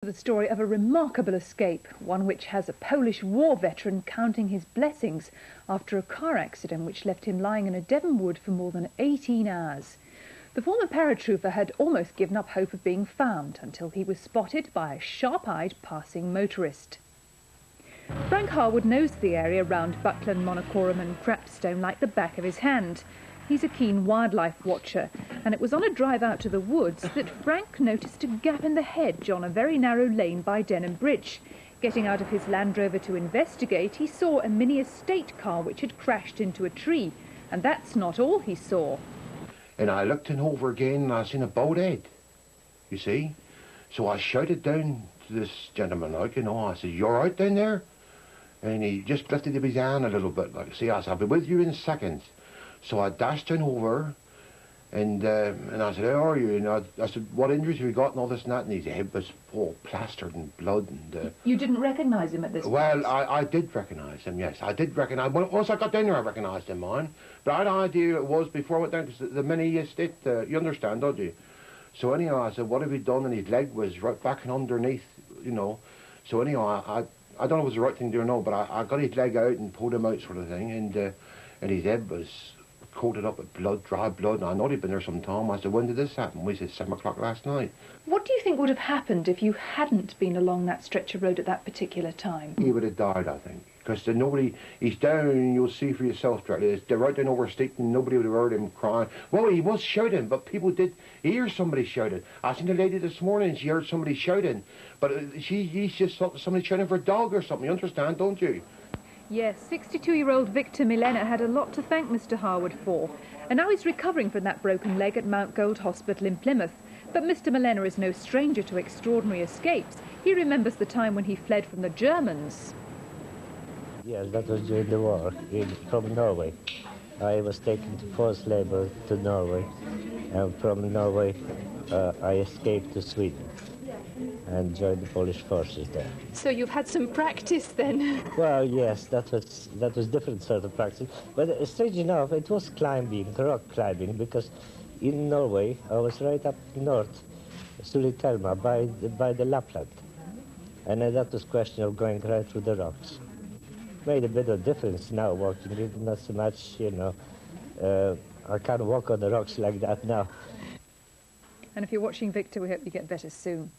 The story of a remarkable escape, one which has a Polish war veteran counting his blessings after a car accident which left him lying in a Devon wood for more than 18 hours. The former paratrooper had almost given up hope of being found until he was spotted by a sharp-eyed passing motorist. Frank Harwood knows the area round Buckland, Monacorum and Crapstone like the back of his hand. He's a keen wildlife watcher, and it was on a drive out to the woods that Frank noticed a gap in the hedge on a very narrow lane by Denham Bridge. Getting out of his Land Rover to investigate, he saw a mini estate car which had crashed into a tree. And that's not all he saw. And I looked in over again and I seen a boat head, you see. So I shouted down to this gentleman, like, you know, I said, "You're out down there?" And he just lifted up his hand a little bit, like, see, I said, "I'll be with you in seconds." So I dashed in over, and I said, "How are you?" And I said, "What injuries have you got?" and all this and that. And his head was all plastered in blood. And You didn't recognise him at this point? Well, I did recognise him, yes. I did recognise. Once I got down there, I recognised him, man. But I had no idea who it was before I went down, because the mini estate, you understand, don't you? So anyhow, I said, "What have you done?" And his leg was right back and underneath, you know. So anyhow, I don't know if it was the right thing to do or no, but I got his leg out and pulled him out, sort of thing. And his head was coated up with blood, dry blood, and I know he'd been there some time. I said, "When did this happen?" We said 7 o'clock last night. What do you think would have happened if you hadn't been along that stretch of road at that particular time? He would have died, I think, because nobody, he's down, and you'll see for yourself directly. They're right down over Steep, and nobody would have heard him crying. Well, he was shouting, but people did hear somebody shouting. I seen a lady this morning, she heard somebody shouting, but she just thought somebody shouting for a dog or something, you understand, don't you? Yes, 62-year-old Victor Milena had a lot to thank Mr. Harwood for, and now he's recovering from that broken leg at Mount Gold Hospital in Plymouth. But Mr. Milena is no stranger to extraordinary escapes. He remembers the time when he fled from the Germans. Yes, that was during the war from Norway. I was taken to forced labor to Norway, and from Norway I escaped to Sweden and joined the Polish forces there. So you've had some practice then? Well, yes, that was different sort of practice. But strange enough, it was climbing, rock climbing, because in Norway I was right up north, Sulitelma, by the Lapland, and that was a question of going right through the rocks. Made a bit of difference now walking, not so much, you know. I can't walk on the rocks like that now. And if you're watching Victor, we hope you get better soon.